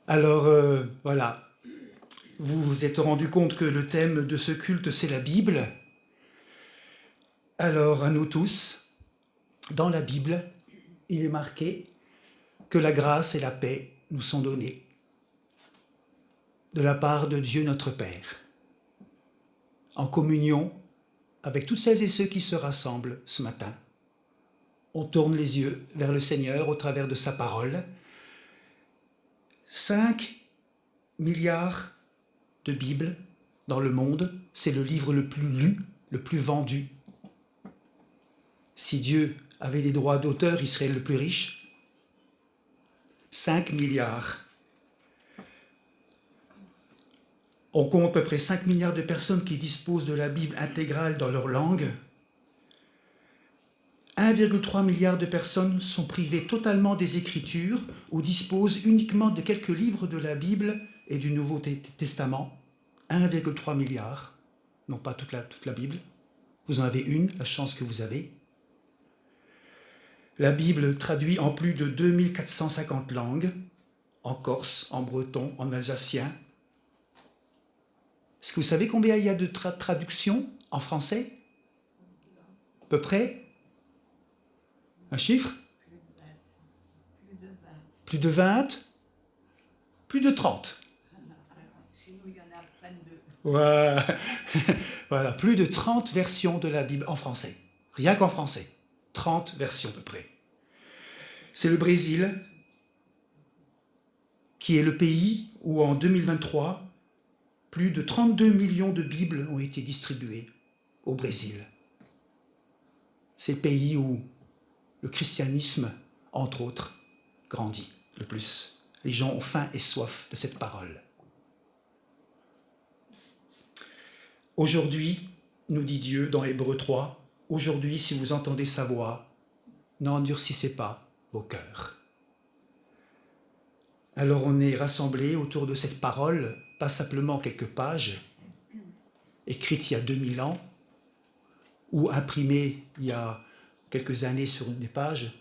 Alors, voilà, vous vous êtes rendu compte que le thème de ce culte, c'est la Bible. Alors, à nous tous, dans la Bible, il est marqué que la grâce et la paix nous sont données de la part de Dieu notre Père, en communion avec toutes celles et ceux qui se rassemblent ce matin. On tourne les yeux vers le Seigneur au travers de sa parole. 5 milliards de Bibles dans le monde, c'est le livre le plus lu, le plus vendu. Si Dieu avait des droits d'auteur, il serait le plus riche. 5 milliards. On compte à peu près 5 milliards de personnes qui disposent de la Bible intégrale dans leur langue. 1,3 milliard de personnes sont privées totalement des Écritures ou disposent uniquement de quelques livres de la Bible et du Nouveau Testament. 1,3 milliard, non pas toute la Bible. Vous en avez une, la chance que vous avez. La Bible traduit en plus de 2450 langues, en corse, en breton, en alsacien. Est-ce que vous savez combien il y a de traductions en français? À peu près? Un chiffre? Plus de 20? Plus de 30? Chez nous, il y en a 22. Ouais. Voilà, plus de 30 versions de la Bible en français. Rien qu'en français. 30 versions à peu près. C'est le Brésil qui est le pays où en 2023, plus de 32 millions de Bibles ont été distribuées au Brésil. C'est le pays où le christianisme, entre autres, grandit le plus. Les gens ont faim et soif de cette parole. Aujourd'hui, nous dit Dieu dans Hébreux 3, aujourd'hui, si vous entendez sa voix, n'endurcissez pas vos cœurs. Alors on est rassemblés autour de cette parole, pas simplement quelques pages, écrites il y a 2000 ans, ou imprimées il y a quelques années sur des pages.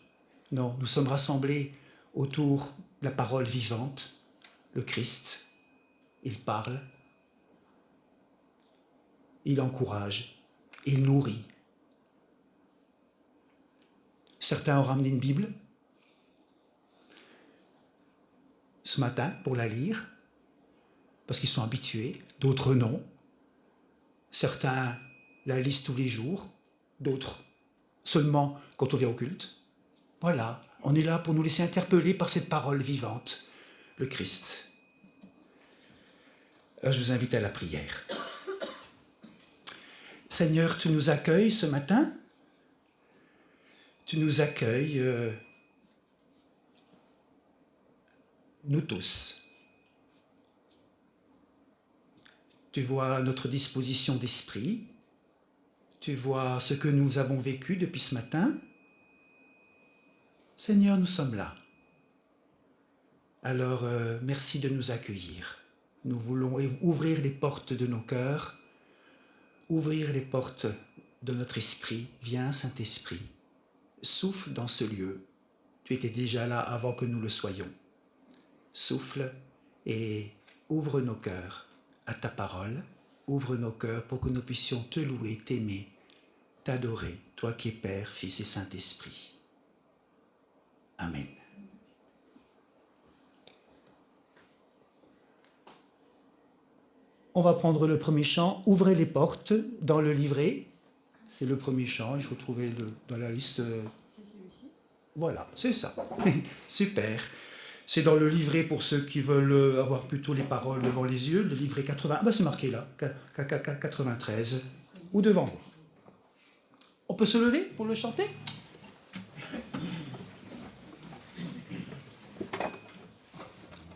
Non, nous sommes rassemblés autour de la parole vivante, le Christ. Il parle, il encourage, il nourrit. Certains ont ramené une Bible ce matin pour la lire, parce qu'ils sont habitués, d'autres non. Certains la lisent tous les jours, d'autres seulement quand on vient au culte. Voilà, on est là pour nous laisser interpeller par cette parole vivante, le Christ. Alors je vous invite à la prière. Seigneur, tu nous accueilles ce matin. Tu nous accueilles, nous tous. Tu vois notre disposition d'esprit. Tu vois ce que nous avons vécu depuis ce matin. Seigneur, nous sommes là. Alors, merci de nous accueillir. Nous voulons ouvrir les portes de nos cœurs, ouvrir les portes de notre esprit. Viens, Saint-Esprit, souffle dans ce lieu. Tu étais déjà là avant que nous le soyons. Souffle et ouvre nos cœurs à ta parole. Ouvre nos cœurs pour que nous puissions te louer, t'aimer, t'adorer, toi qui es Père, Fils et Saint-Esprit. Amen. On va prendre le premier chant, Ouvrez les portes, dans le livret. C'est le premier chant, il faut trouver dans la liste. C'est celui-ci. Voilà, c'est ça. Super. C'est dans le livret pour ceux qui veulent avoir plutôt les paroles devant les yeux, le livret 80. Ah ben c'est marqué là, 93, ou devant vous. On peut se lever pour le chanter?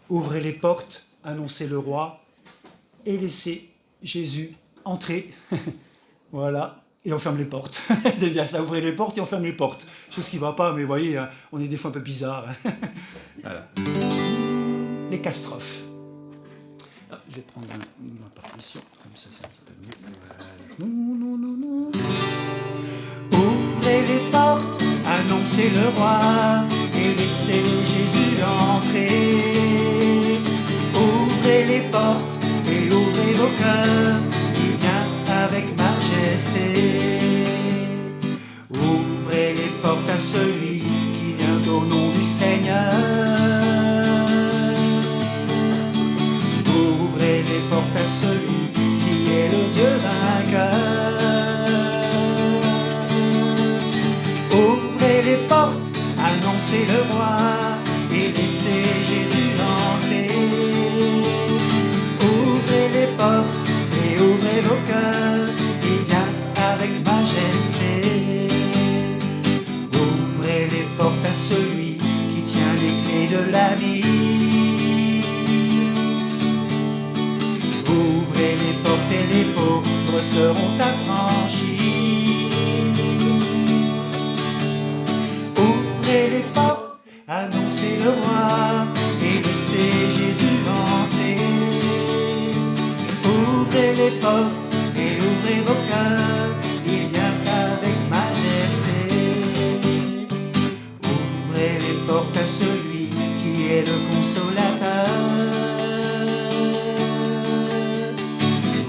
Ouvrez les portes, annoncez le roi, et laissez Jésus entrer. Voilà, et on ferme les portes. C'est bien ça, ouvrez les portes et on ferme les portes. Chose qui ne va pas, mais vous voyez, hein, on est des fois un peu bizarres. Voilà. Les castrophes. Ah, je vais prendre ma partition, comme ça c'est un petit peu mieux. Voilà. Ouvrez les portes, annoncez le roi, et laissez Jésus entrer. les portes et ouvrez vos cœurs, il vient avec majesté. Ouvrez les portes à celui qui vient au nom du Seigneur. Ouvrez les portes à celui qui est le Dieu vainqueur. Ouvrez les portes, annoncez le roi et laissez Jésus entrer. Ouvrez les portes et ouvrez vos cœurs, il vient avec majesté. Ouvrez les portes à celui qui tient les clés de la vie. Ouvrez les portes et les pauvres seront affranchis. Ouvrez les portes, annoncez le roi et laissez Jésus entrer. Ouvrez les portes et ouvrez vos cœurs, il vient avec majesté. Ouvrez les portes à celui qui est le consolateur.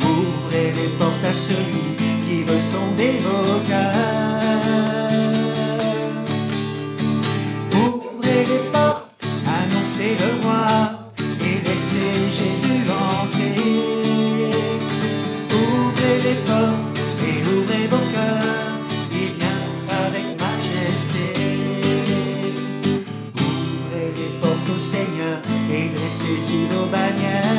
Ouvrez les portes à celui qui veut sonder vos cœurs. Ouvrez les portes, annoncez le roi et laissez Jésus entrer. Ouvrez les portes et ouvrez vos cœurs, il vient avec majesté. Ouvrez les portes au Seigneur et dressez-y vos bannières.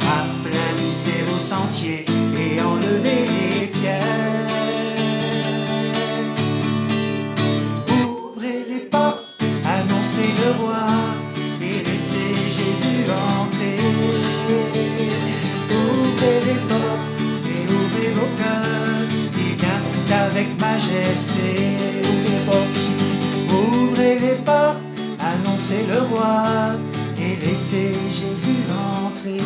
Aplanissez vos sentiers et enlevez les pierres. Ouvrez les portes, annoncez le roi et laissez Jésus entrer. Ouvrez les portes et ouvrez vos cœurs, il vient avec majesté. Ouvrez les portes, annoncez le roi et laissez Jésus entrer.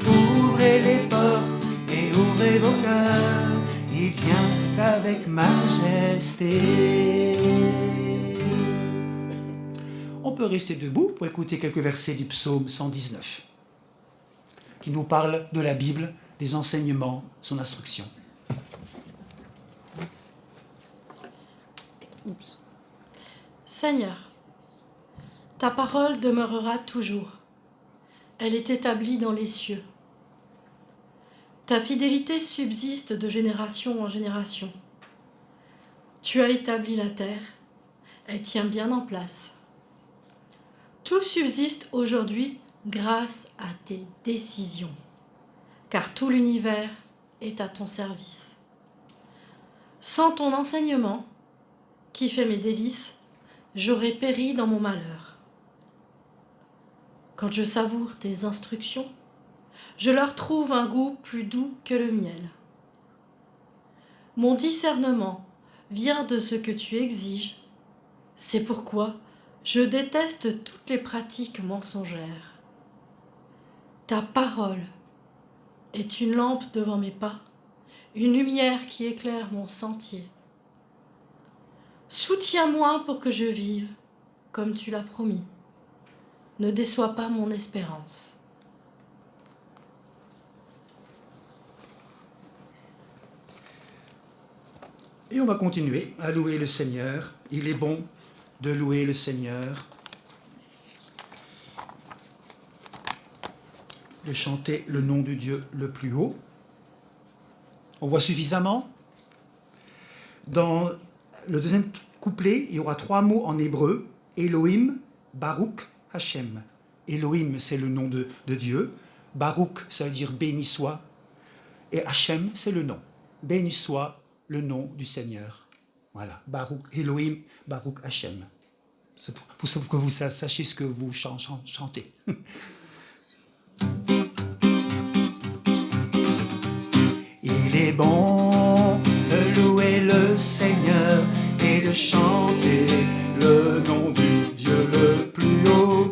Ouvrez les portes et ouvrez vos cœurs, il vient avec majesté. On peut rester debout pour écouter quelques versets du psaume 119 qui nous parle de la Bible, des enseignements, son instruction. Seigneur, ta parole demeurera toujours. Elle est établie dans les cieux. Ta fidélité subsiste de génération en génération. Tu as établi la terre, elle tient bien en place. Tout subsiste aujourd'hui grâce à tes décisions, car tout l'univers est à ton service. Sans ton enseignement, qui fait mes délices, j'aurais péri dans mon malheur. Quand je savoure tes instructions, je leur trouve un goût plus doux que le miel. Mon discernement vient de ce que tu exiges. C'est pourquoi je déteste toutes les pratiques mensongères. Ta parole est une lampe devant mes pas, une lumière qui éclaire mon sentier. Soutiens-moi pour que je vive comme tu l'as promis. Ne déçois pas mon espérance. Et on va continuer à louer le Seigneur. Il est bon de louer le Seigneur, de chanter le nom de Dieu le plus haut. On voit suffisamment. Dans le deuxième couplet, il y aura 3 mots en hébreu. Elohim, Baruch, Hashem. Elohim, c'est le nom de Dieu. Baruch, ça veut dire béni soit. Et Hashem, c'est le nom. Béni soit le nom du Seigneur. Voilà. Baruch, Elohim, Baruch, Hashem. C'est pour que vous sachiez ce que vous chantez. Il est bon de louer le Seigneur et de chanter le nom du Dieu le plus haut,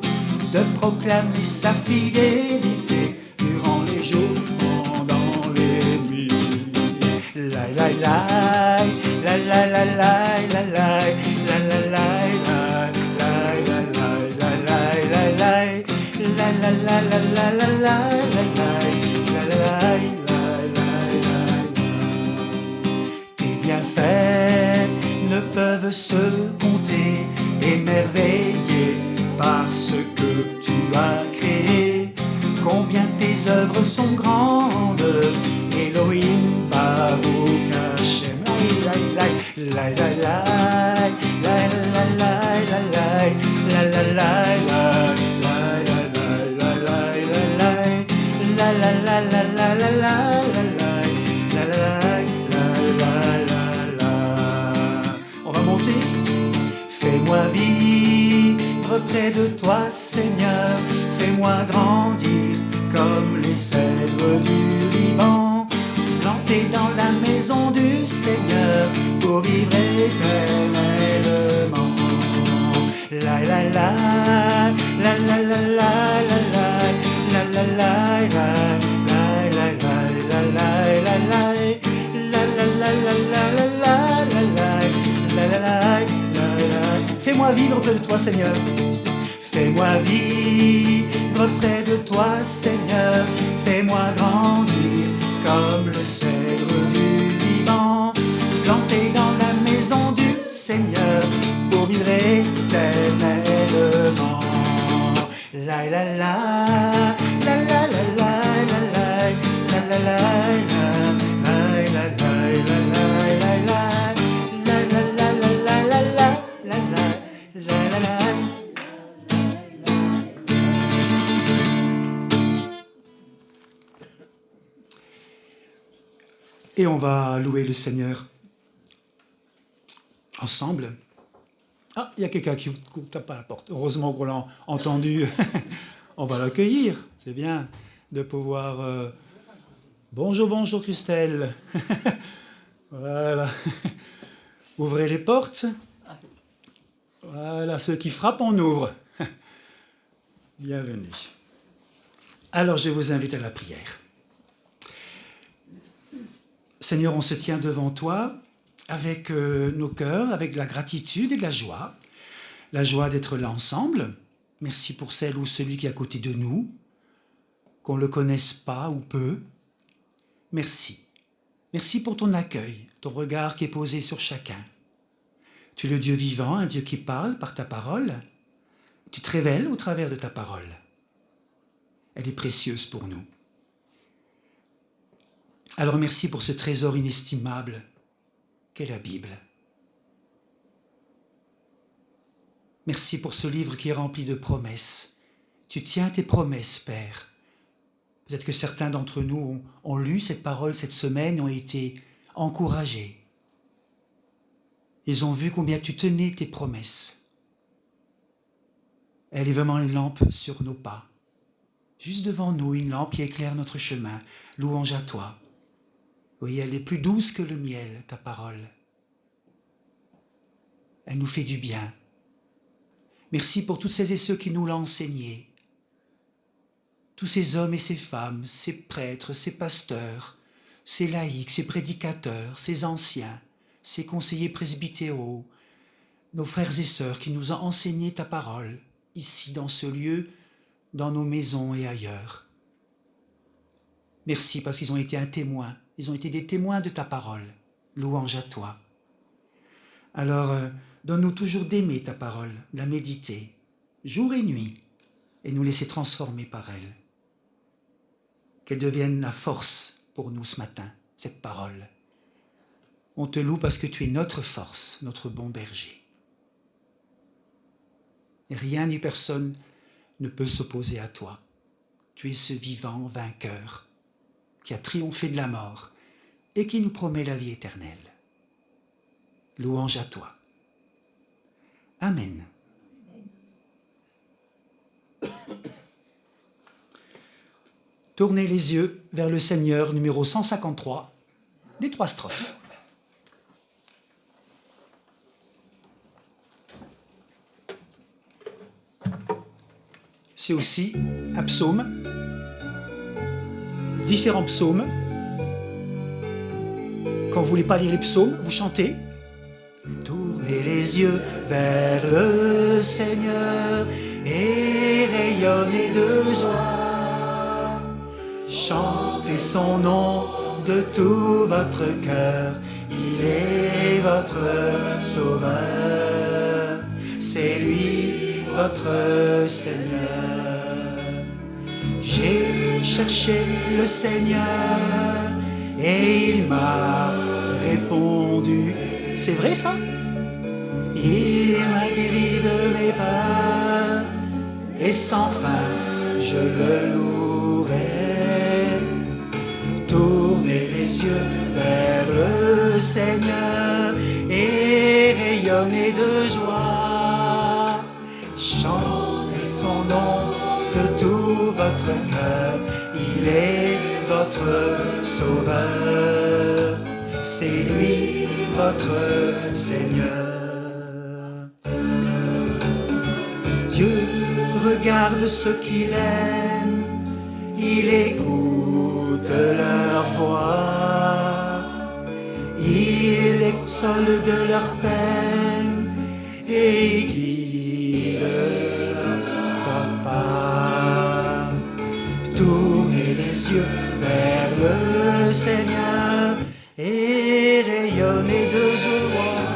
de proclamer sa fidélité durant les jours, pendant les nuits. La la la, la la la la la la la la la la la la la. peuvent se compter, émerveillés par ce que tu as créé. Combien tes œuvres sont grandes, Elohim Baruch Hashem. La la la la la la la la la la la la. On va monter. Fais-moi vivre près de toi, Seigneur. Fais-moi grandir comme les cèdres du Liban, planté dans la maison du Seigneur pour vivre éternellement. La la la la la la la la la la la la. Fais-moi vivre près de toi, Seigneur. Fais-moi vivre près de toi, Seigneur. Fais-moi grandir comme le cèdre du Liban, planté dans la maison du Seigneur pour vivre éternellement. La la la la la la la la la la la Et on va louer le Seigneur ensemble. Ah, il y a quelqu'un qui tape à la porte. Heureusement qu'on l'a entendu. On va l'accueillir. C'est bien de pouvoir... Bonjour, bonjour Christelle. Voilà. Ouvrez les portes. Voilà, ceux qui frappent, on ouvre. Bienvenue. Alors, je vous invite à la prière. Seigneur, on se tient devant toi avec nos cœurs, avec la gratitude et de la joie d'être là ensemble. Merci pour celle ou celui qui est à côté de nous, qu'on ne le connaisse pas ou peu. Merci. Merci pour ton accueil, ton regard qui est posé sur chacun. Tu es le Dieu vivant, un Dieu qui parle par ta parole. Tu te révèles au travers de ta parole. Elle est précieuse pour nous. Alors merci pour ce trésor inestimable qu'est la Bible. Merci pour ce livre qui est rempli de promesses. Tu tiens tes promesses, Père. Peut-être que certains d'entre nous ont lu cette parole cette semaine, ont été encouragés. Ils ont vu combien tu tenais tes promesses. Elle est vraiment une lampe sur nos pas. Juste devant nous, une lampe qui éclaire notre chemin. Louange à toi. Oui, elle est plus douce que le miel, ta parole. Elle nous fait du bien. Merci pour toutes ces et ceux qui nous l'ont enseigné. Tous ces hommes et ces femmes, ces prêtres, ces pasteurs, ces laïcs, ces prédicateurs, ces anciens, ces conseillers presbytéraux, nos frères et sœurs qui nous ont enseigné ta parole, ici dans ce lieu, dans nos maisons et ailleurs. Merci parce qu'ils ont été un témoin. Ils ont été des témoins de ta parole. Louange à toi. Alors, donne-nous toujours d'aimer ta parole, de la méditer, jour et nuit, et nous laisser transformer par elle. Qu'elle devienne la force pour nous ce matin, cette parole. On te loue parce que tu es notre force, notre bon berger. Et rien ni personne ne peut s'opposer à toi. Tu es ce vivant vainqueur qui a triomphé de la mort et qui nous promet la vie éternelle. Louange à toi. Amen. Tournez les yeux vers le Seigneur, numéro 153, des 3 strophes. C'est aussi un psaume, différents psaumes. Quand vous ne voulez pas lire les psaumes, vous chantez. Tournez les yeux vers le Seigneur et rayonnez de joie. Chantez son nom de tout votre cœur. Il est votre sauveur. C'est lui votre Seigneur. J'ai cherché le Seigneur et il m'a répondu. C'est vrai ça? Il m'a guéri de mes peurs et sans fin je le louerai. Tournez les yeux vers le Seigneur et rayonnez de joie. Chantez son nom de tout votre cœur. Il est votre sauveur. C'est lui votre Seigneur. Dieu regarde ceux qu'il aime. Il écoute leur voix. Il les console de leur peine et guide leur pas. Tournez les yeux vers le Seigneur et rayonnez de joie,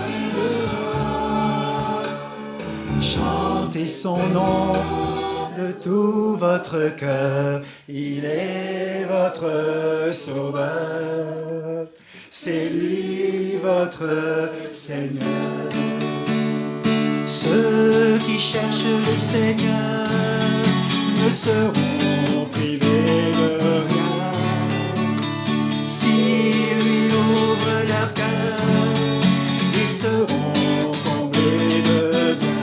Chantez son nom de tout votre cœur. Il est votre sauveur. C'est lui votre Seigneur. Ceux qui cherchent le Seigneur ne seront privés de rien. S'ils lui ouvrent leur cœur, ils seront comblés de bien.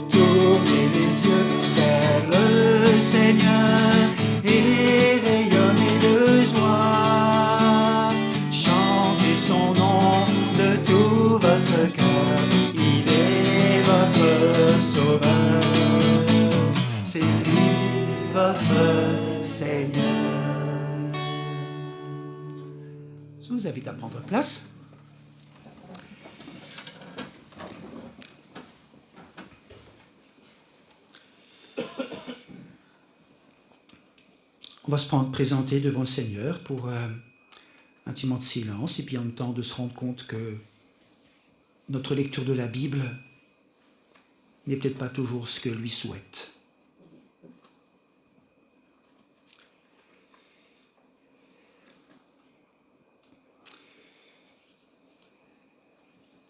Tournez les yeux vers le Seigneur et rayonnez de joie. Chantez son nom de tout votre cœur. Il est votre sauveur. C'est lui votre Seigneur. Je vous invite à prendre place. On va se présenter devant le Seigneur pour un petit moment de silence et puis en même temps de se rendre compte que notre lecture de la Bible n'est peut-être pas toujours ce que lui souhaite.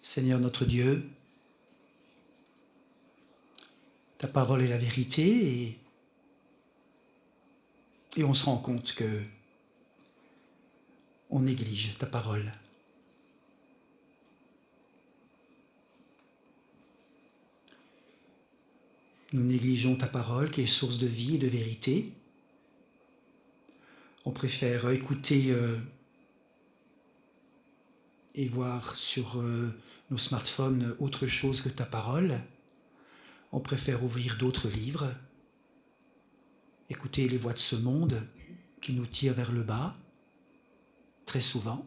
Seigneur notre Dieu, ta parole est la vérité et on se rend compte que on néglige ta parole. Nous négligeons ta parole qui est source de vie et de vérité. On préfère écouter et voir sur nos smartphones autre chose que ta parole. On préfère ouvrir d'autres livres, écouter les voix de ce monde qui nous tirent vers le bas, très souvent.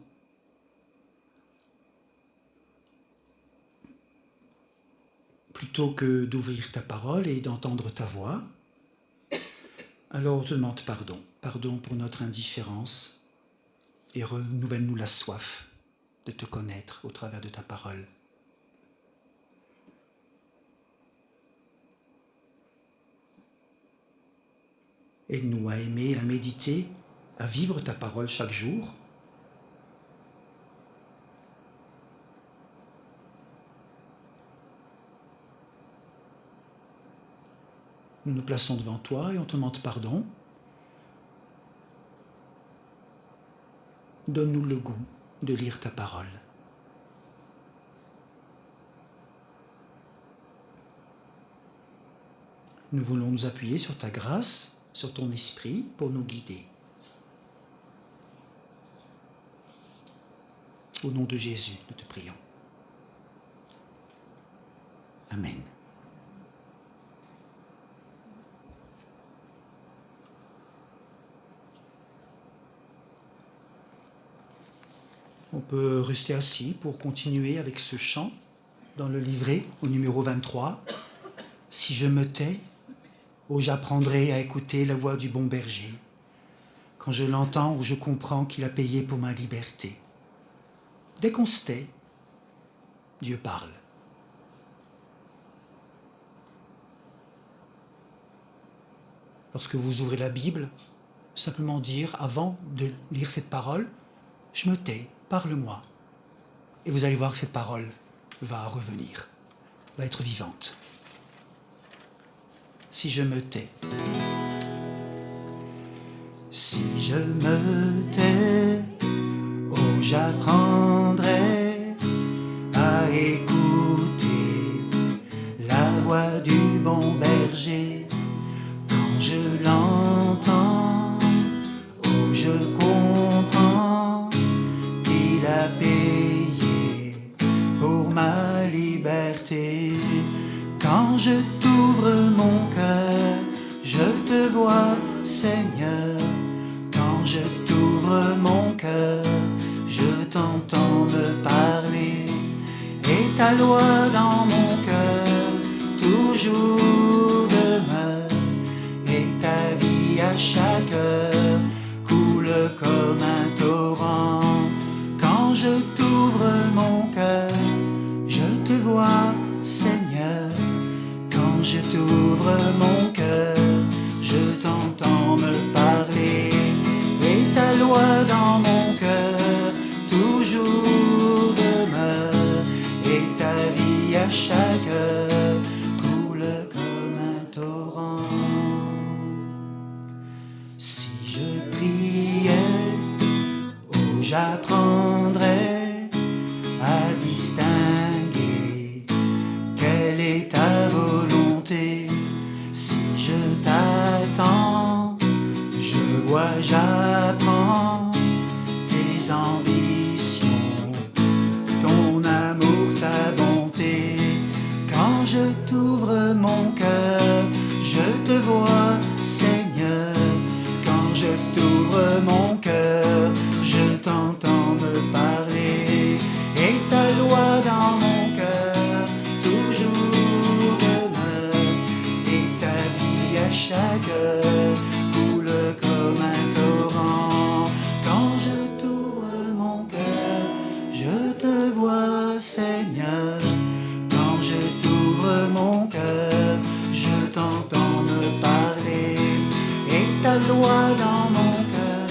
Plutôt que d'ouvrir ta parole et d'entendre ta voix, alors on te demande pardon. Pardon pour notre indifférence et renouvelle-nous la soif de te connaître au travers de ta parole. Aide-nous à aimer, à méditer, à vivre ta parole chaque jour. Nous nous plaçons devant toi et on te demande pardon. Donne-nous le goût de lire ta parole. Nous voulons nous appuyer sur ta grâce, sur ton esprit pour nous guider. Au nom de Jésus, nous te prions. Amen. On peut rester assis pour continuer avec ce chant dans le livret au numéro 23. Si je me tais, oh, j'apprendrai à écouter la voix du bon berger. quand je l'entends ou je comprends qu'il a payé pour ma liberté. Dès qu'on se tait, Dieu parle. Lorsque vous ouvrez la Bible, simplement dire, avant de lire cette parole, je me tais, parle-moi. Et vous allez voir que cette parole va revenir, va être vivante. Si je me tais. Si je me tais, oh j'apprendrai à écouter la voix du bon berger. Quand je l'entends, oh je comprends qu'il a payé pour ma liberté. Quand je t'ouvre mon cœur, je te vois, Seigneur. Quand je t'ouvre mon cœur, je t'entends me parler. Et ta loi dans mon cœur toujours demeure. Et ta vie à chaque heure coule comme un torrent. Quand je t'ouvre mon cœur, je te vois, Seigneur. Quand je t'ouvre mon cœur, je t'entends me parler. Et ta loi dans mon cœur toujours demeure. Et ta vie à chaque heure coule comme un torrent. Si je priais, oh j'apprendrais à distinguer quelle est ta volonté. Si je t'attends, je vois, j'apprends tes ambitions, ton amour, ta bonté. Quand je t'ouvre mon cœur, je te vois, Seigneur. Quand je t'ouvre mon cœur, je t'entends me parler. Et ta loi dans mon cœur toujours demeure. Et ta vie à chaque heure coule comme un torrent. Quand je t'ouvre mon cœur, je te vois, Seigneur. Quand je t'ouvre mon cœur, je t'entends me parler. Et ta loi dans mon cœur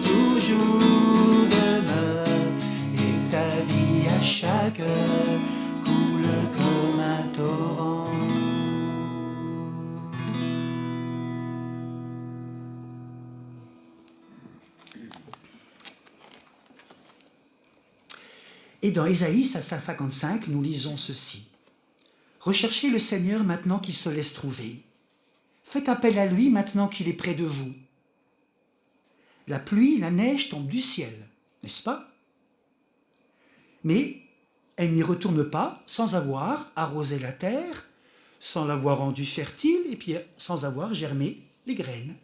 toujours demeure. Et ta vie à chaque heure coule comme un torrent. Et dans Ésaïe 55, nous lisons ceci. Recherchez le Seigneur maintenant qu'il se laisse trouver. Faites appel à lui maintenant qu'il est près de vous. La pluie, la neige tombent du ciel, n'est-ce pas? Mais elle n'y retourne pas sans avoir arrosé la terre, sans l'avoir rendue fertile et puis sans avoir germé les graines.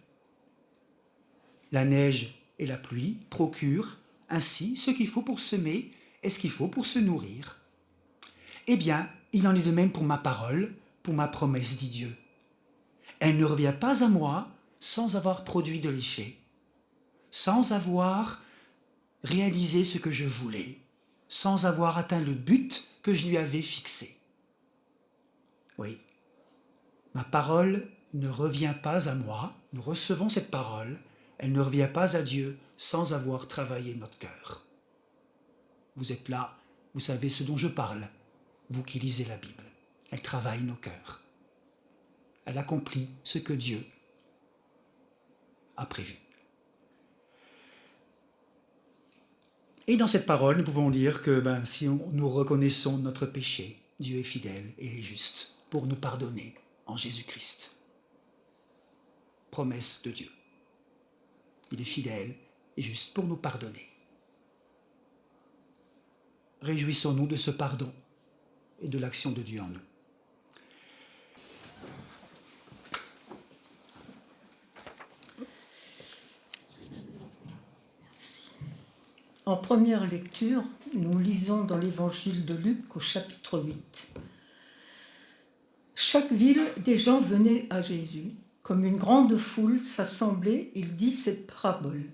La neige et la pluie procurent ainsi ce qu'il faut pour semer et ce qu'il faut pour se nourrir. Eh bien, il en est de même pour ma parole, pour ma promesse, dit Dieu. Elle ne revient pas à moi sans avoir produit de l'effet, sans avoir réalisé ce que je voulais, sans avoir atteint le but que je lui avais fixé. Oui, ma parole ne revient pas à moi, nous recevons cette parole, elle ne revient pas à Dieu sans avoir travaillé notre cœur. Vous êtes là, vous savez ce dont je parle, vous qui lisez la Bible. Elle travaille nos cœurs. Elle accomplit ce que Dieu a prévu. Et dans cette parole, nous pouvons lire que si nous reconnaissons notre péché, Dieu est fidèle et il est juste pour nous pardonner en Jésus-Christ. Promesse de Dieu. Il est fidèle et juste pour nous pardonner. Réjouissons-nous de ce pardon et de l'action de Dieu en nous. En première lecture, nous lisons dans l'évangile de Luc au chapitre 8. Chaque ville, des gens venaient à Jésus, comme une grande foule s'assemblait, il dit cette parabole.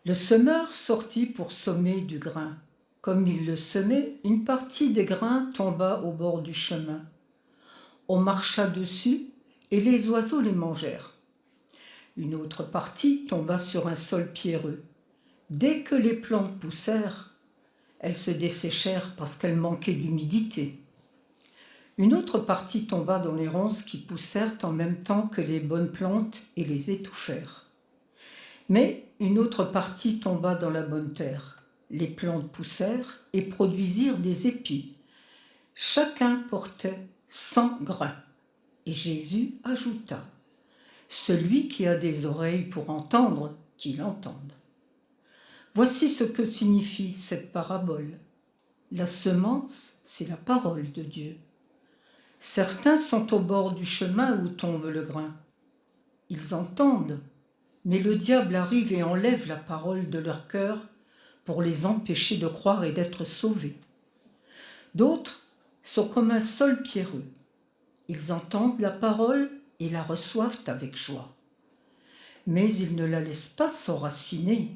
Le semeur sortit pour semer du grain. Comme il le semait, une partie des grains tomba au bord du chemin. On marcha dessus et les oiseaux les mangèrent. Une autre partie tomba sur un sol pierreux. Dès que les plantes poussèrent, elles se desséchèrent parce qu'elles manquaient d'humidité. Une autre partie tomba dans les ronces qui poussèrent en même temps que les bonnes plantes et les étouffèrent. Mais une autre partie tomba dans la bonne terre. Les plantes poussèrent et produisirent des épis. Chacun portait 100 grains. Et Jésus ajouta, « Celui qui a des oreilles pour entendre, qu'il entende. » Voici ce que signifie cette parabole. La semence, c'est la parole de Dieu. Certains sont au bord du chemin où tombe le grain. Ils entendent, mais le diable arrive et enlève la parole de leur cœur pour les empêcher de croire et d'être sauvés. D'autres sont comme un sol pierreux. Ils entendent la parole et la reçoivent avec joie. Mais ils ne la laissent pas s'enraciner.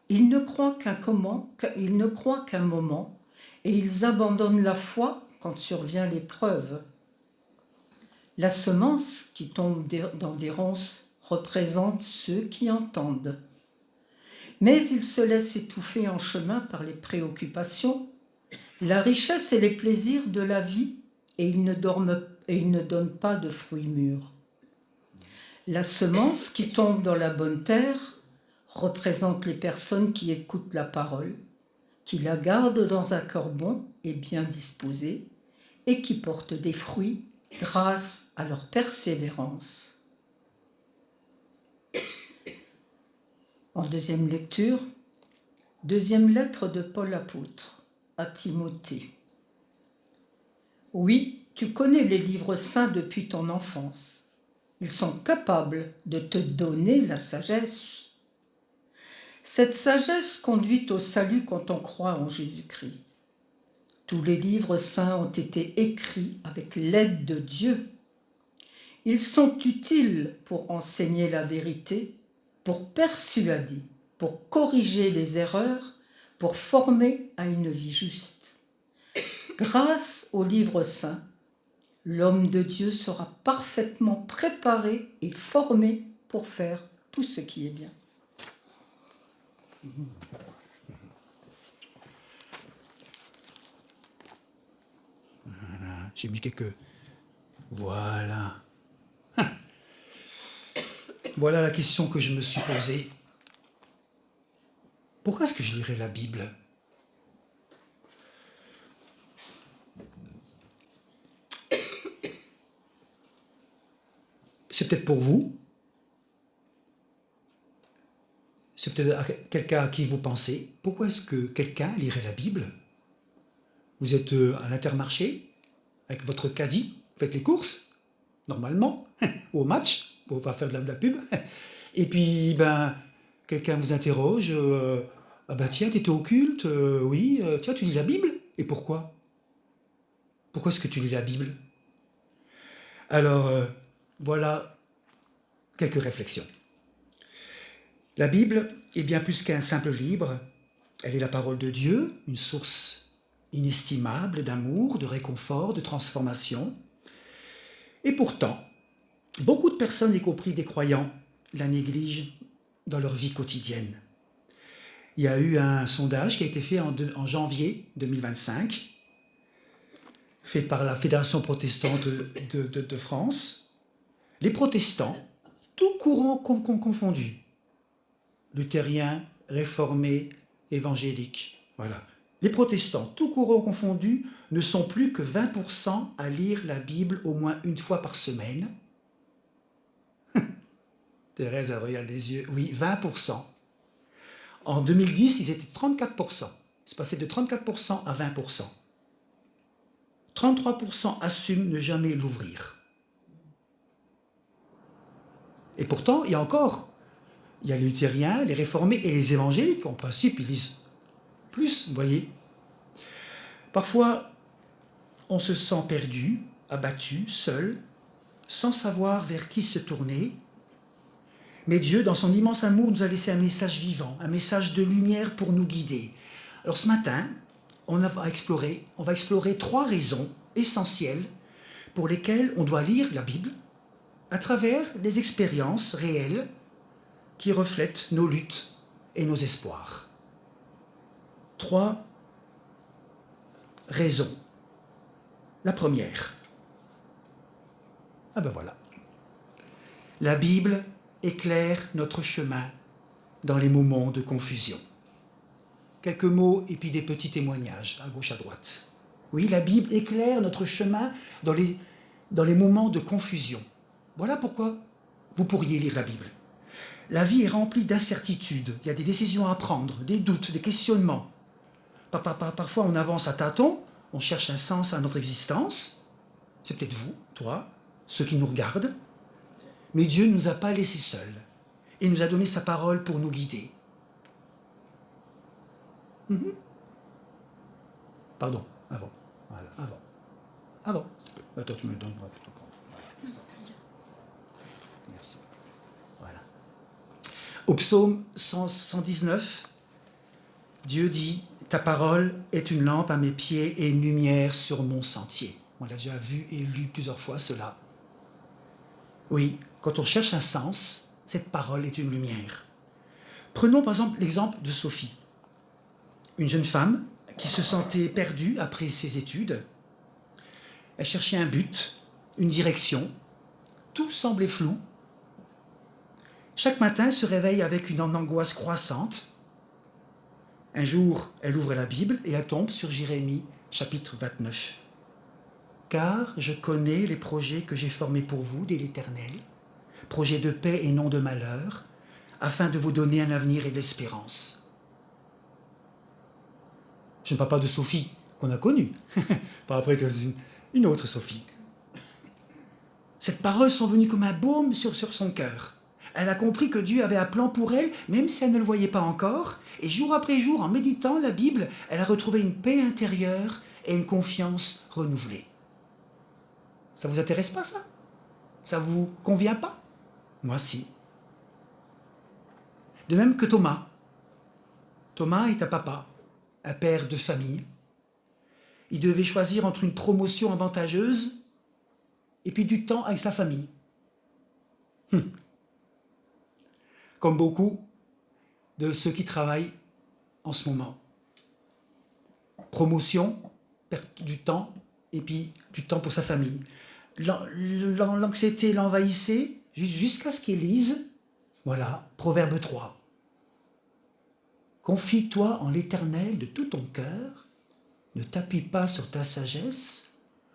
Ils ne croient qu'un moment et ils abandonnent la foi quand survient l'épreuve. La semence qui tombe dans des ronces représente ceux qui entendent. Mais ils se laissent étouffer en chemin par les préoccupations, la richesse et les plaisirs de la vie et ils ne donnent pas de fruits mûrs. La semence qui tombe dans la bonne terre représente les personnes qui écoutent la parole, qui la gardent dans un cœur bon et bien disposé et qui portent des fruits grâce à leur persévérance. En deuxième lecture, deuxième lettre de Paul apôtre à Timothée. Oui, tu connais les livres saints depuis ton enfance. Ils sont capables de te donner la sagesse. Cette sagesse conduit au salut quand on croit en Jésus-Christ. Tous les livres saints ont été écrits avec l'aide de Dieu. Ils sont utiles pour enseigner la vérité, pour persuader, pour corriger les erreurs, pour former à une vie juste. Grâce aux livres saints, l'homme de Dieu sera parfaitement préparé et formé pour faire tout ce qui est bien. Voilà, j'ai mis quelques... Voilà. Voilà la question que je me suis posée. Pourquoi est-ce que je lirais la Bible ? C'est peut-être pour vous. C'est peut-être quelqu'un à qui vous pensez. Pourquoi est-ce que quelqu'un lirait la Bible ? Vous êtes à l'Intermarché, avec votre caddie, vous faites les courses, normalement, ou au match, pour ne pas faire de la pub. Et puis, quelqu'un vous interroge, tiens, tu étais au culte, oui, tiens, tu lis la Bible ? Et pourquoi ? Pourquoi est-ce que tu lis la Bible ? Alors, voilà quelques réflexions. La Bible est bien plus qu'un simple livre. Elle est la parole de Dieu, une source inestimable d'amour, de réconfort, de transformation. Et pourtant, beaucoup de personnes, y compris des croyants, la négligent dans leur vie quotidienne. Il y a eu un sondage qui a été fait en janvier 2025, fait par la Fédération protestante de France. Les protestants, tout courant confondus, luthériens, réformés, évangéliques, voilà. Les protestants, tout courant confondus, ne sont plus que 20% à lire la Bible au moins une fois par semaine. Thérèse, elle regarde les yeux. Oui, 20%. En 2010, ils étaient 34%. C'est passé de 34% à 20%. 33% assument ne jamais l'ouvrir. Et pourtant, il y a les luthériens, les réformés et les évangéliques. En principe, ils lisent plus, vous voyez. Parfois, on se sent perdu, abattu, seul. sans savoir vers qui se tourner. Mais Dieu, dans son immense amour, nous a laissé un message vivant, un message de lumière pour nous guider. Alors ce matin, on va explorer 3 raisons essentielles pour lesquelles on doit lire la Bible à travers les expériences réelles qui reflètent nos luttes et nos espoirs. 3 raisons. La première. Ah ben voilà. La Bible éclaire notre chemin dans les moments de confusion. Quelques mots et puis des petits témoignages à gauche à droite. Oui, la Bible éclaire notre chemin dans les moments de confusion. Voilà pourquoi vous pourriez lire la Bible. La vie est remplie d'incertitudes. Il y a des décisions à prendre, des doutes, des questionnements. Parfois, on avance à tâtons, on cherche un sens à notre existence. C'est peut-être vous, toi, ceux qui nous regardent. Mais Dieu ne nous a pas laissés seuls. Il nous a donné sa parole pour nous guider. Pardon, avant. Voilà, avant. Avant. Attends, tu me donneras plutôt. Voilà. Merci. Voilà. Au psaume 119, Dieu dit « Ta parole est une lampe à mes pieds et une lumière sur mon sentier. » On l'a déjà vu et lu plusieurs fois cela. Oui, quand on cherche un sens, cette parole est une lumière. Prenons par exemple l'exemple de Sophie, une jeune femme qui se sentait perdue après ses études. Elle cherchait un but, une direction. Tout semblait flou. Chaque matin, elle se réveille avec une angoisse croissante. Un jour, elle ouvre la Bible et elle tombe sur Jérémie, chapitre 29. « Car je connais les projets que j'ai formés pour vous, dit l'Éternel, projets de paix et non de malheur, afin de vous donner un avenir et de l'espérance. » Je ne parle pas de Sophie, qu'on a connue, pas après que une autre Sophie. Cette parole sont venues comme un baume sur son cœur. Elle a compris que Dieu avait un plan pour elle, même si elle ne le voyait pas encore. Et jour après jour, en méditant la Bible, elle a retrouvé une paix intérieure et une confiance renouvelée. Ça vous intéresse pas, ça? Ça vous convient pas? Moi, si. De même que Thomas. Thomas est un papa, un père de famille. Il devait choisir entre une promotion avantageuse et puis du temps avec sa famille. Comme beaucoup de ceux qui travaillent en ce moment. Promotion, perte du temps, et puis du temps pour sa famille. L'anxiété l'envahissait jusqu'à ce qu'il lise, voilà, Proverbe 3. Confie-toi en l'Éternel de tout ton cœur, ne t'appuie pas sur ta sagesse,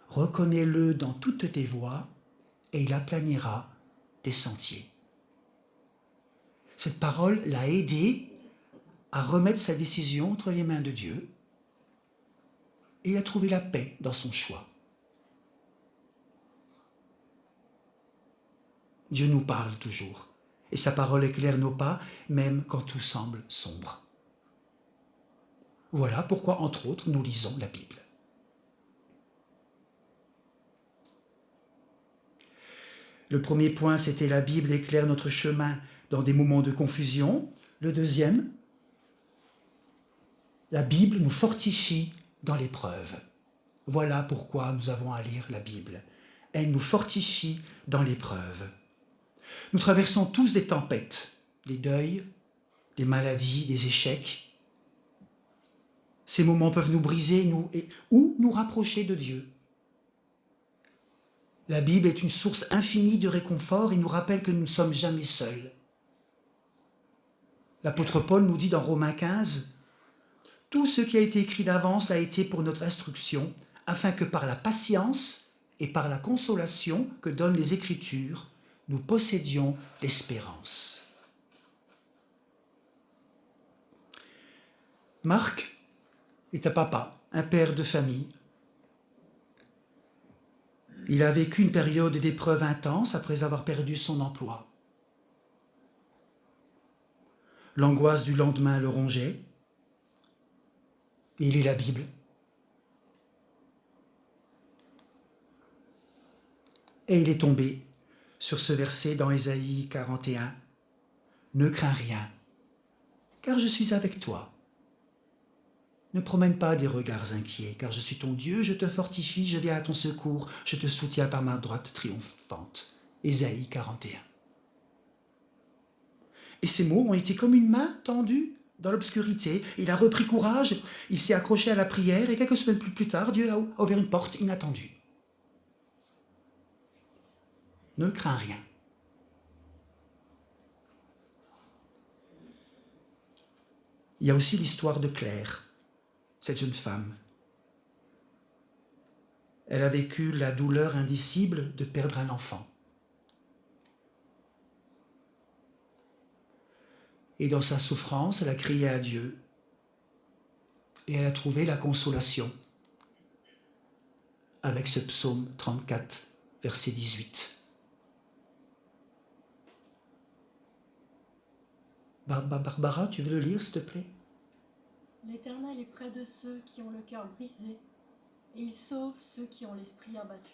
reconnais-le dans toutes tes voies, et il aplanira tes sentiers. Cette parole l'a aidé à remettre sa décision entre les mains de Dieu, et il a trouvé la paix dans son choix. Dieu nous parle toujours, et sa parole éclaire nos pas, même quand tout semble sombre. Voilà pourquoi, entre autres, nous lisons la Bible. Le premier point, c'était la Bible éclaire notre chemin dans des moments de confusion. Le deuxième, la Bible nous fortifie dans l'épreuve. Voilà pourquoi nous avons à lire la Bible. Elle nous fortifie dans l'épreuve. Nous traversons tous des tempêtes, des deuils, des maladies, des échecs. Ces moments peuvent nous briser ou nous rapprocher de Dieu. La Bible est une source infinie de réconfort et nous rappelle que nous ne sommes jamais seuls. L'apôtre Paul nous dit dans Romains 15, « Tout ce qui a été écrit d'avance l'a été pour notre instruction, afin que par la patience et par la consolation que donnent les Écritures, nous possédions l'espérance. » Marc est un papa, un père de famille. Il a vécu une période d'épreuve intense après avoir perdu son emploi. L'angoisse du lendemain le rongeait. Il lit la Bible. Et il est tombé sur ce verset dans Ésaïe 41. « Ne crains rien, car je suis avec toi. Ne promène pas des regards inquiets, car je suis ton Dieu, je te fortifie, je viens à ton secours, je te soutiens par ma droite triomphante. » Ésaïe 41. Et ces mots ont été comme une main tendue dans l'obscurité. Il a repris courage, il s'est accroché à la prière, et quelques semaines plus tard, Dieu a ouvert une porte inattendue. Ne crains rien. Il y a aussi l'histoire de Claire, cette jeune femme. Elle a vécu la douleur indicible de perdre un enfant. Et dans sa souffrance, elle a crié à Dieu. Et elle a trouvé la consolation avec ce psaume 34, verset 18. Barbara, tu veux le lire, s'il te plaît? L'Éternel est près de ceux qui ont le cœur brisé, et il sauve ceux qui ont l'esprit abattu.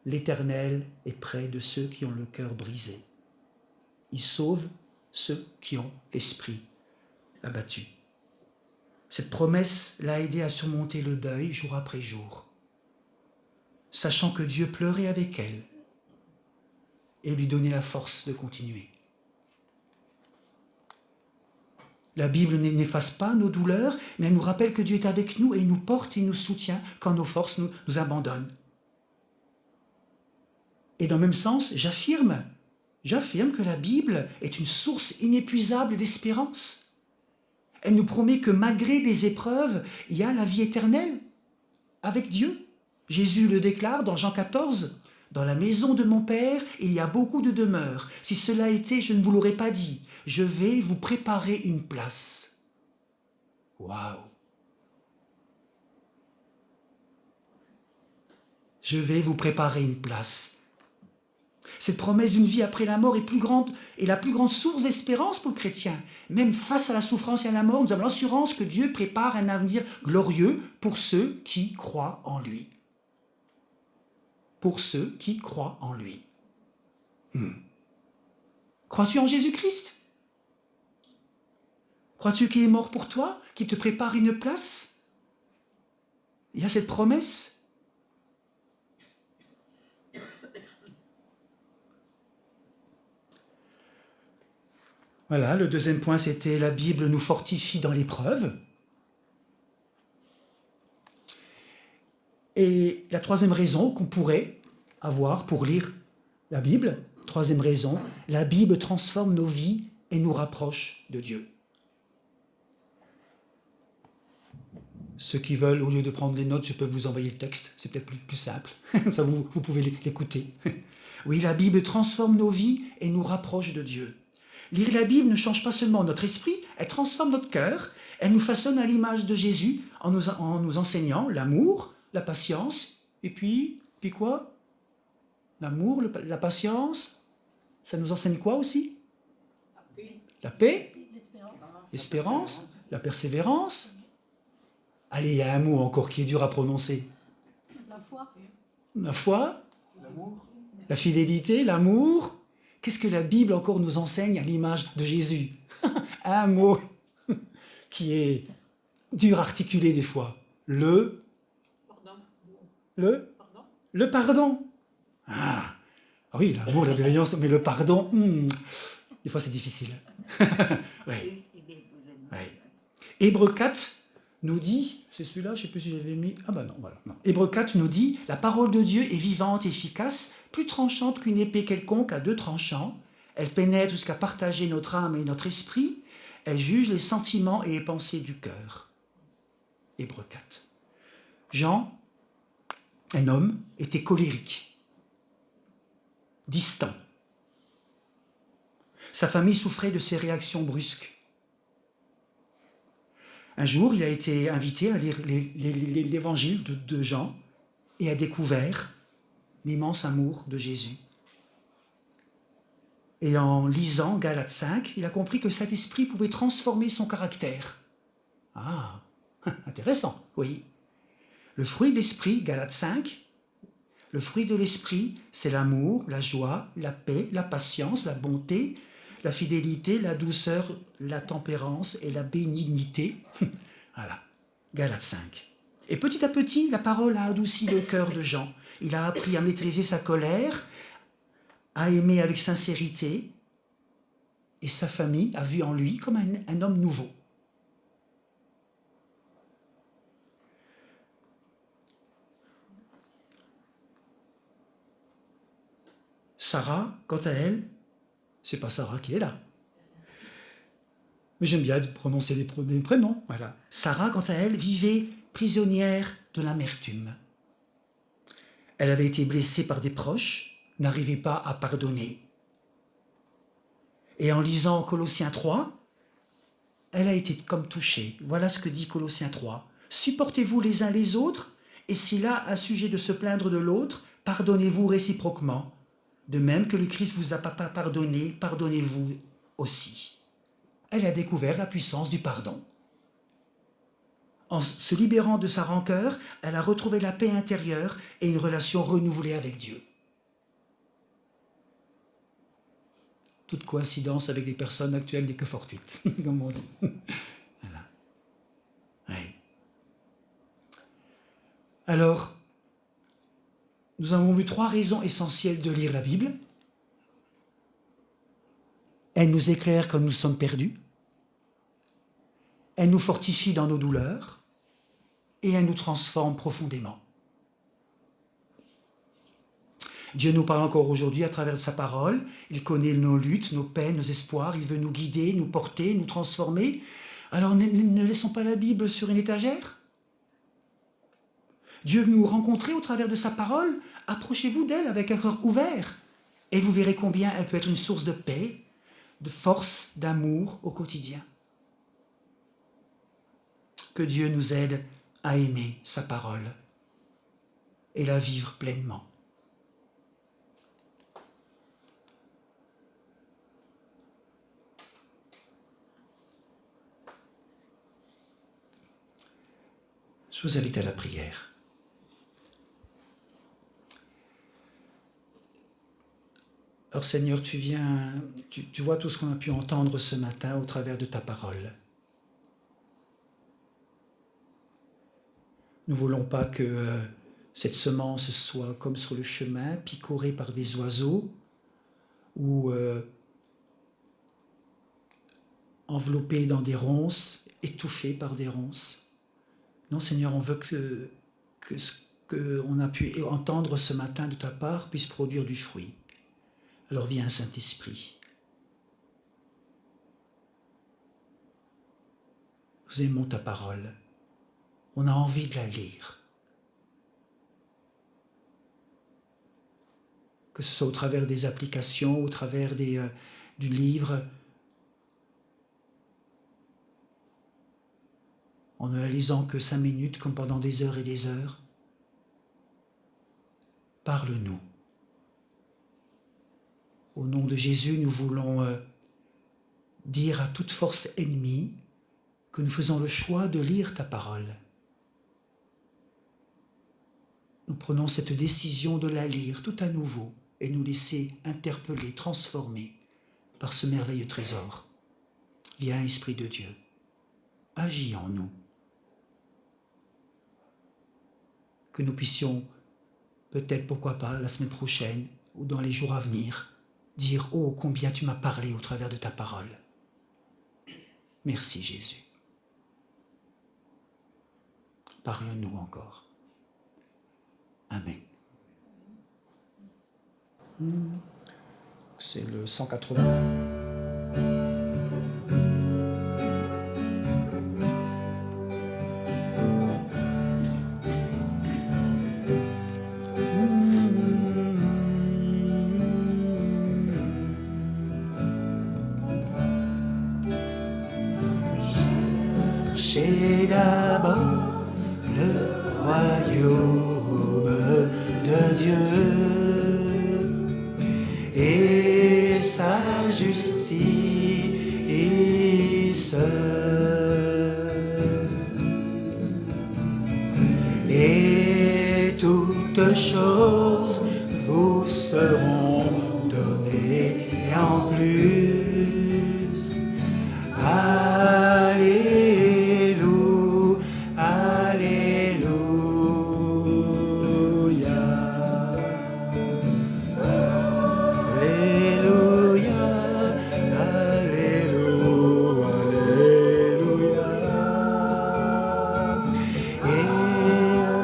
L'Éternel est près de ceux qui ont le cœur brisé. Il sauve ceux qui ont l'esprit abattu. Cette promesse l'a aidé à surmonter le deuil jour après jour, sachant que Dieu pleurait avec elle et lui donnait la force de continuer. La Bible n'efface pas nos douleurs, mais elle nous rappelle que Dieu est avec nous et il nous porte et nous soutient quand nos forces nous abandonnent. Et dans le même sens, j'affirme que la Bible est une source inépuisable d'espérance. Elle nous promet que malgré les épreuves, il y a la vie éternelle avec Dieu. Jésus le déclare dans Jean 14. Dans la maison de mon Père, il y a beaucoup de demeures. Si cela était, je ne vous l'aurais pas dit. Je vais vous préparer une place. Waouh! Je vais vous préparer une place. Cette promesse d'une vie après la mort est la plus grande source d'espérance pour le chrétien. Même face à la souffrance et à la mort, nous avons l'assurance que Dieu prépare un avenir glorieux pour ceux qui croient en lui. Pour ceux qui croient en lui. Crois-tu en Jésus-Christ? Crois-tu qu'il est mort pour toi, qu'il te prépare une place? Il y a cette promesse. Voilà, le deuxième point, c'était la Bible nous fortifie dans l'épreuve. Et la troisième raison qu'on pourrait avoir pour lire la Bible, troisième raison, la Bible transforme nos vies et nous rapproche de Dieu. Ceux qui veulent, au lieu de prendre des notes, je peux vous envoyer le texte, c'est peut-être plus simple, comme ça vous pouvez l'écouter. Oui, la Bible transforme nos vies et nous rapproche de Dieu. Lire la Bible ne change pas seulement notre esprit, elle transforme notre cœur, elle nous façonne à l'image de Jésus en nous enseignant l'amour, la patience, et puis quoi? L'amour, la patience, ça nous enseigne quoi aussi? La paix, l'espérance, la persévérance. Allez, il y a un mot encore qui est dur à prononcer. La foi, l'amour, la fidélité, l'amour. Qu'est-ce que la Bible encore nous enseigne à l'image de Jésus? Un mot qui est dur à articuler des fois. Le pardon. Ah oui, l'amour, la bienveillance, mais le pardon, des fois c'est difficile. Oui. Hébreux 4 nous dit, c'est celui-là, je ne sais plus si j'avais mis, voilà. Hébreux 4 nous dit, la parole de Dieu est vivante, efficace, plus tranchante qu'une épée quelconque à deux tranchants. Elle pénètre jusqu'à partager notre âme et notre esprit. Elle juge les sentiments et les pensées du cœur. Hébreux 4. Jean, un homme, était colérique, distant. Sa famille souffrait de ses réactions brusques. Un jour, il a été invité à lire l'évangile de Jean et a découvert l'immense amour de Jésus. Et en lisant Galates 5, il a compris que cet esprit pouvait transformer son caractère. Ah, intéressant, oui. Le fruit de l'esprit, Galates 5, Le fruit de l'esprit, c'est l'amour, la joie, la paix, la patience, la bonté, la fidélité, la douceur, la tempérance et la bénignité. Voilà, Galates 5. Et petit à petit, la parole a adouci le cœur de Jean. Il a appris à maîtriser sa colère, à aimer avec sincérité, et sa famille a vu en lui comme un homme nouveau. Sarah, quant à elle, c'est pas Sarah qui est là. Mais j'aime bien prononcer des prénoms. Voilà. Sarah, quant à elle, vivait prisonnière de l'amertume. Elle avait été blessée par des proches, n'arrivait pas à pardonner. Et en lisant Colossiens 3, elle a été comme touchée. Voilà ce que dit Colossiens 3. Supportez-vous les uns les autres, et s'il a un sujet de se plaindre de l'autre, pardonnez-vous réciproquement. De même que le Christ vous a pardonné, pardonnez-vous aussi. Elle a découvert la puissance du pardon. En se libérant de sa rancœur, elle a retrouvé la paix intérieure et une relation renouvelée avec Dieu. Toute coïncidence avec des personnes actuelles n'est que fortuite, comme on dit. Voilà. Oui. Alors, nous avons vu 3 raisons essentielles de lire la Bible. Elle nous éclaire quand nous sommes perdus. Elle nous fortifie dans nos douleurs. Et elle nous transforme profondément. Dieu nous parle encore aujourd'hui à travers sa parole. Il connaît nos luttes, nos peines, nos espoirs. Il veut nous guider, nous porter, nous transformer. Alors ne laissons pas la Bible sur une étagère. Dieu veut nous rencontrer au travers de sa parole. Approchez-vous d'elle avec un cœur ouvert. Et vous verrez combien elle peut être une source de paix, de force, d'amour au quotidien. Que Dieu nous aide à aimer sa parole et la vivre pleinement. Je vous invite à la prière. Alors Seigneur, tu viens, tu vois tout ce qu'on a pu entendre ce matin au travers de ta parole. Nous ne voulons pas que cette semence soit comme sur le chemin, picorée par des oiseaux ou enveloppée dans des ronces, étouffée par des ronces. Non, Seigneur, on veut que ce qu'on a pu entendre ce matin de ta part puisse produire du fruit. Alors viens, Saint-Esprit. Nous aimons ta parole. On a envie de la lire. Que ce soit au travers des applications, au travers du livre, en ne la lisant que 5 minutes, comme pendant des heures et des heures. Parle-nous. Au nom de Jésus, nous voulons dire à toute force ennemie que nous faisons le choix de lire ta parole. Nous prenons cette décision de la lire tout à nouveau et nous laisser interpeller, transformer par ce merveilleux trésor. Viens, Esprit de Dieu, agis en nous. Que nous puissions, peut-être, pourquoi pas, la semaine prochaine ou dans les jours à venir, dire « Oh, combien tu m'as parlé au travers de ta parole !» Merci Jésus. Parle-nous encore. Amen. C'est le 180. Cherchez d'abord le royaume de Dieu et sa justice, et toutes toutes choses vous seront données et en plus. Alléluia, Alléluia. Alléluia, Alléluia, Alléluia. Et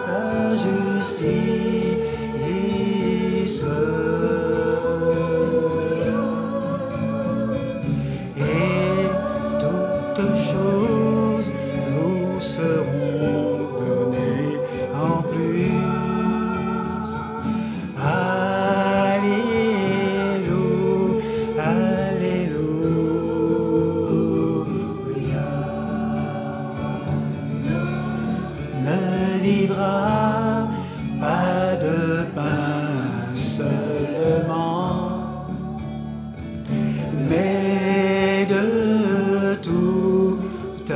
ta justice et toutes choses vous seront données en plus. Alléluia, Alléluia. Ne vivra pas de pain seulement, mais de toute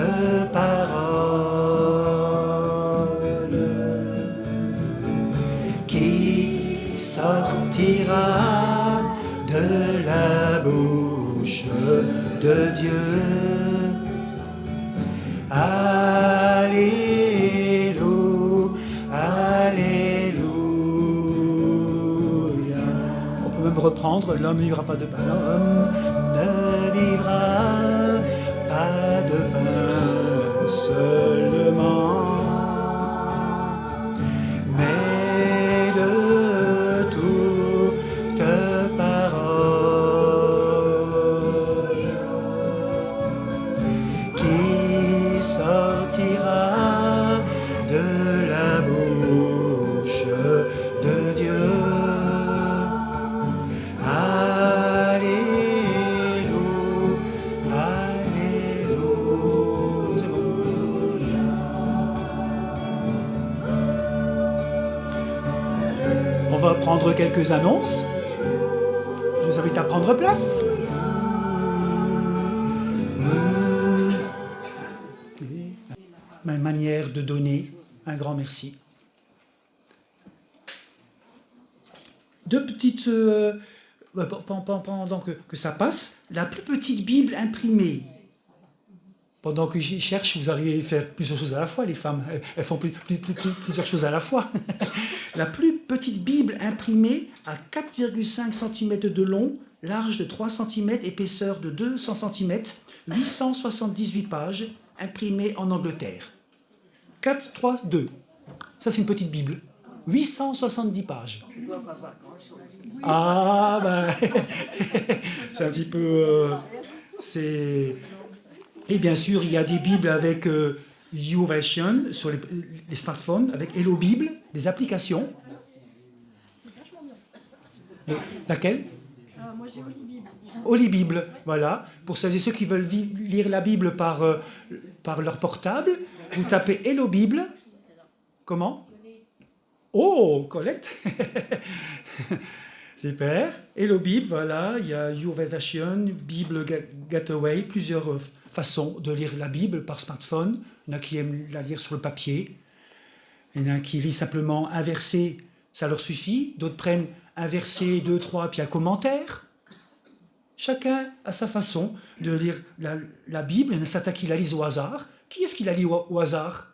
parole qui sortira de la bouche de Dieu. Alléluia, Alléluia. On peut même reprendre, l'homme ne vivra pas de pain. L'homme ne vivra pas de pain seulement, mais de toute parole qui sortira de la bouche de Dieu. Alléluia, Alléluia. C'est bon. On va prendre quelques annonces. Je vous invite à prendre place. Ma manière de donner un grand merci. Deux petites... pendant que ça passe, la plus petite Bible imprimée. Pendant que j'y cherche, vous arrivez à faire plusieurs choses à la fois, les femmes. Elles font plusieurs choses à la fois. La plus petite Bible imprimée à 4,5 cm de long, large de 3 cm, épaisseur de 200 cm, 878 pages, imprimée en Angleterre. 4, 3, 2. Ça, c'est une petite Bible. 870 pages. Ah, ben... c'est un petit peu... c'est... Et bien sûr, il y a des Bibles avec YouVersion sur les smartphones, avec Hello Bible, des applications. Laquelle? Moi j'ai Holy Bible. Holy Bible, voilà. Pour celles et ceux qui veulent lire la Bible par leur portable, vous tapez Hello Bible. Comment? Oh, Colette. Super. Hello Bible, voilà. Il y a YouVersion, Bible Gateway, plusieurs façons de lire la Bible par smartphone. Il y en a qui aiment la lire sur le papier. Il y en a qui lisent simplement un verset, ça leur suffit. D'autres prennent un verset, 2, 3, puis un commentaire. Chacun a sa façon de lire la Bible. Il y en a certains qui la lisent au hasard. Qui est-ce qui la lit au hasard?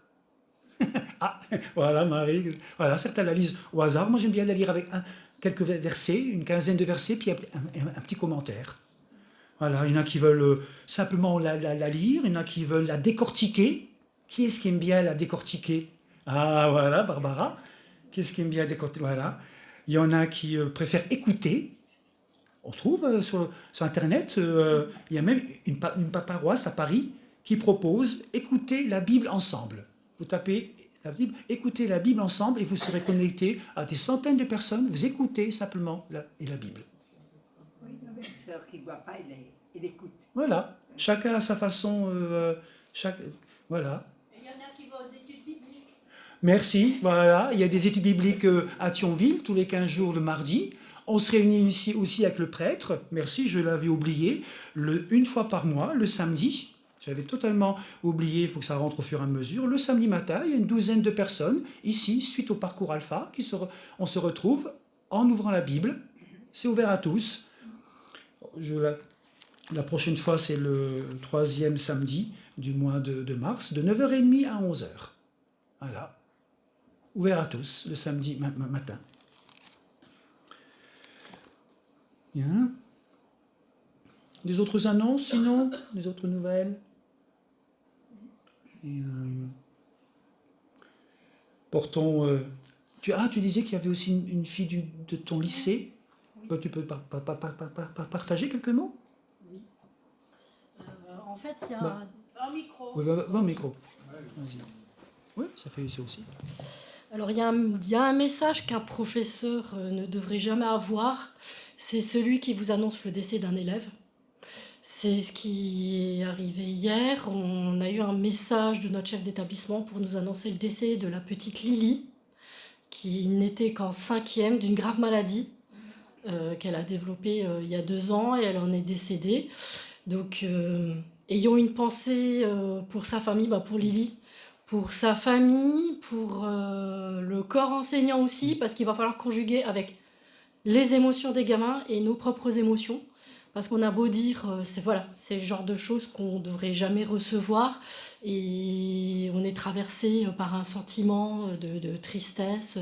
Ah, voilà, Marie. Voilà, certains la lisent au hasard. Moi, j'aime bien la lire avec quelques versets, une quinzaine de versets, puis un petit commentaire. Voilà, il y en a qui veulent simplement la lire, il y en a qui veulent la décortiquer. Qui est-ce qui aime bien la décortiquer? Ah, voilà, Barbara. Qui est-ce qui aime bien décortiquer? Voilà. Il y en a qui préfèrent écouter. On trouve sur Internet, il y a même une paroisse à Paris qui propose « Écoutez la Bible ensemble ». Vous tapez la Bible, écoutez la Bible ensemble et vous serez connecté à des centaines de personnes. Vous écoutez simplement la Bible. Oui, ma sœur qui ne voit pas, elle écoute. Voilà, chacun a sa façon. Voilà. Et il y en a qui vont aux études bibliques. Merci, voilà. Il y a des études bibliques à Thionville, tous les 15 jours le mardi. On se réunit ici aussi avec le prêtre, merci, je l'avais oublié, une fois par mois, le samedi. J'avais totalement oublié, il faut que ça rentre au fur et à mesure. Le samedi matin, il y a une douzaine de personnes, ici, suite au parcours alpha, on se retrouve en ouvrant la Bible. C'est ouvert à tous. La prochaine fois, c'est le 3e samedi du mois de mars, de 9h30 à 11h. Voilà. Ouvert à tous, le samedi matin. Bien. Des autres annonces, sinon? Des autres nouvelles? Et, portons... tu disais qu'il y avait aussi une fille de ton lycée. Oui. Tu peux partager quelques mots? Oui. En fait, il y a... Bah. En micro. Oui, va au micro. Vas-y. Oui, ça fait ça aussi. Alors, il y a un message qu'un professeur ne devrait jamais avoir. C'est celui qui vous annonce le décès d'un élève. C'est ce qui est arrivé hier. On a eu un message de notre chef d'établissement pour nous annoncer le décès de la petite Lily, qui n'était qu'en 5e d'une grave maladie qu'elle a développée il y a 2 ans et elle en est décédée. Donc, ayons une pensée pour sa famille, pour Lily, pour sa famille, pour le corps enseignant aussi, parce qu'il va falloir conjuguer avec les émotions des gamins et nos propres émotions. Parce qu'on a beau dire, c'est le genre de choses qu'on ne devrait jamais recevoir. Et on est traversé par un sentiment de tristesse,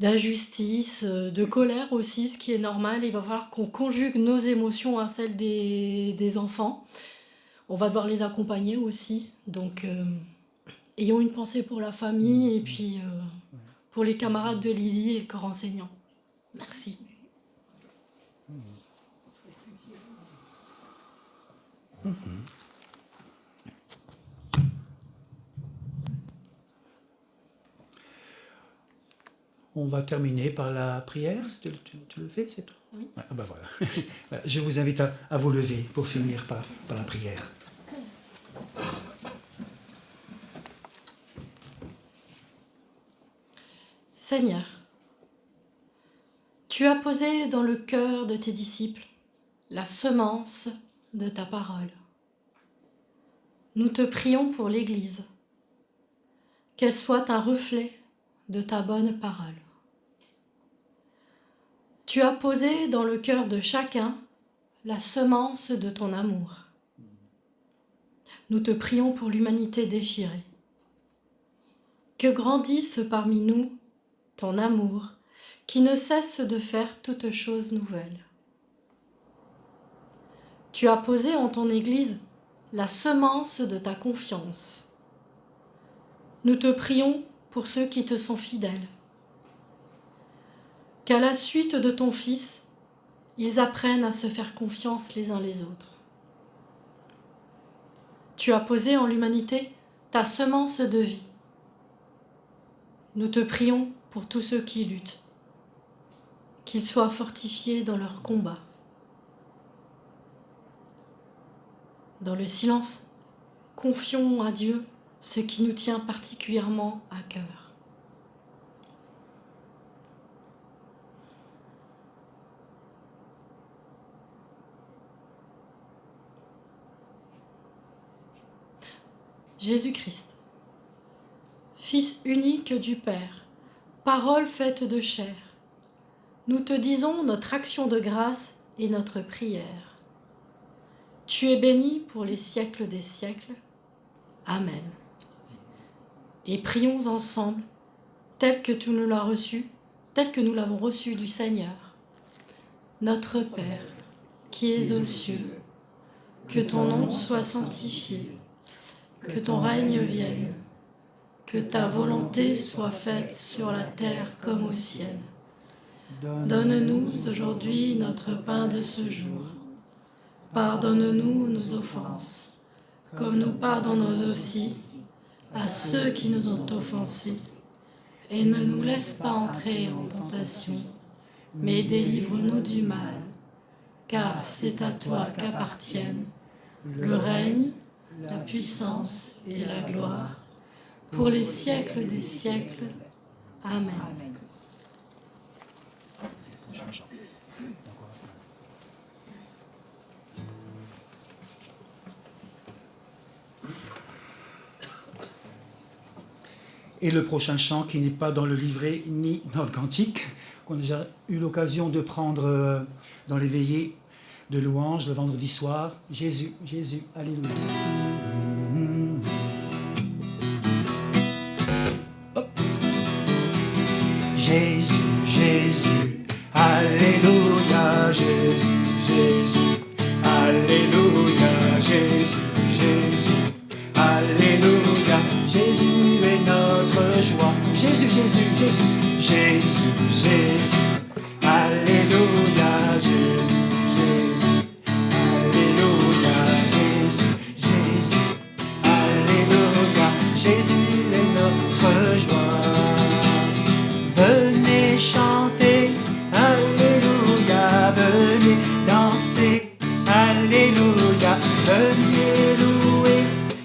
d'injustice, de colère aussi, ce qui est normal. Il va falloir qu'on conjugue nos émotions à celles des enfants. On va devoir les accompagner aussi. Donc, ayons une pensée pour la famille et puis pour les camarades de Lily et le corps enseignant. Merci. On va terminer par la prière. Tu le fais, c'est toi? Oui. Ah ben voilà. Voilà. Je vous invite à vous lever pour finir par la prière. Seigneur, tu as posé dans le cœur de tes disciples la semence de ta parole. Nous te prions pour l'Église, qu'elle soit un reflet de ta bonne parole. Tu as posé dans le cœur de chacun la semence de ton amour. Nous te prions pour l'humanité déchirée. Que grandisse parmi nous ton amour, qui ne cesse de faire toutes choses nouvelles. Tu as posé en ton Église la semence de ta confiance. Nous te prions pour ceux qui te sont fidèles. Qu'à la suite de ton Fils, ils apprennent à se faire confiance les uns les autres. Tu as posé en l'humanité ta semence de vie. Nous te prions pour tous ceux qui luttent, qu'ils soient fortifiés dans leur combat. Dans le silence, confions à Dieu ce qui nous tient particulièrement à cœur. Jésus-Christ, Fils unique du Père, parole faite de chair, nous te disons notre action de grâce et notre prière. Tu es béni pour les siècles des siècles. Amen. Et prions ensemble, tel que tu nous l'as reçu, tel que nous l'avons reçu du Seigneur. Notre Père, qui es aux cieux, que ton nom soit sanctifié, que ton règne vienne, que ta volonté soit faite sur la terre comme au ciel. Donne-nous aujourd'hui notre pain de ce jour. Pardonne-nous nos offenses, comme nous pardonnons aussi à ceux qui nous ont offensés. Et ne nous laisse pas entrer en tentation, mais délivre-nous du mal, car c'est à toi qu'appartiennent le règne, la puissance et la gloire, pour les siècles des siècles. Amen. Et le prochain chant qui n'est pas dans le livret ni dans le cantique, qu'on a déjà eu l'occasion de prendre dans les veillées de louange le vendredi soir. Jésus, Jésus, alléluia. Hop. Jésus, Jésus, alléluia, Jésus, Jésus, alléluia, Jésus, Jésus, alléluia, Jésus est notre joie. Jésus, Jésus, Jésus, Jésus, Jésus, alléluia, Jésus, Jésus, alléluia, Jésus, Jésus, alléluia, Jésus est notre joie. Venez chanter, alléluia, venez danser, alléluia, venez louer,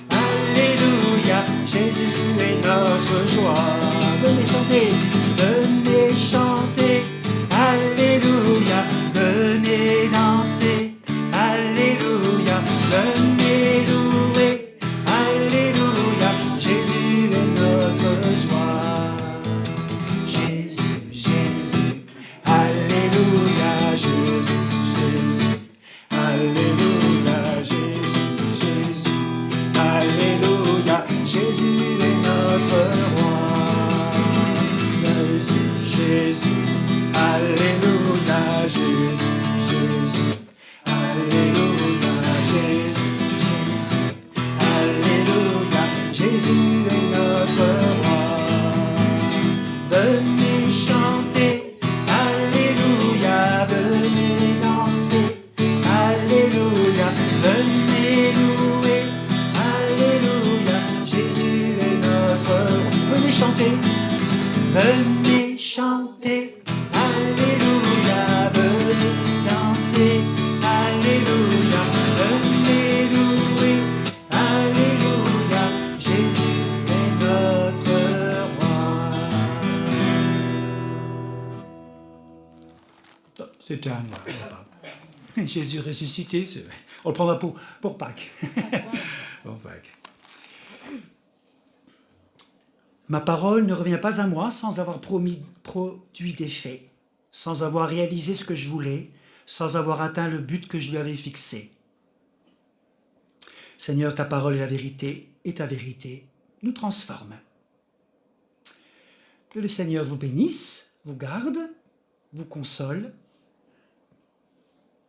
alléluia, Jésus est notre joie. Venez chanter, alléluia, venez danser, alléluia, venez louer, alléluia, Jésus est notre joie. Jésus, Jésus, alléluia, Jésus, Jésus, alléluia, Jésus, Jésus, alléluia, Jésus est notre roi. Jésus, Jésus, alléluia, Jésus, Jésus, alléluia, Jésus, Jésus, alléluia, Jésus est notre roi. Venez chanter, alléluia, venez danser, alléluia, venez louer, alléluia, Jésus est notre roi. Venez chanter, alléluia, venez danser, alléluia, venez louer, alléluia, Jésus est notre roi. C'était un mois. Jésus ressuscité, on le prendra pour Pâques. Pour Pâques. Ma parole ne revient pas à moi sans avoir produit des faits, sans avoir réalisé ce que je voulais, sans avoir atteint le but que je lui avais fixé. Seigneur, ta parole est la vérité, et ta vérité nous transforme. Que le Seigneur vous bénisse, vous garde, vous console.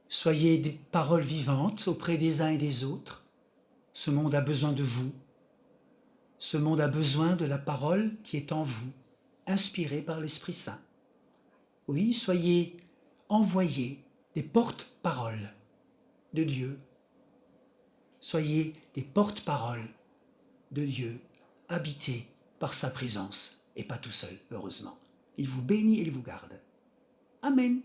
Soyez des paroles vivantes auprès des uns et des autres. Ce monde a besoin de vous. Ce monde a besoin de la parole qui est en vous, inspirée par l'Esprit Saint. Oui, soyez envoyés des porte-paroles de Dieu. Soyez des porte-paroles de Dieu, habités par sa présence, et pas tout seul, heureusement. Il vous bénit et il vous garde. Amen.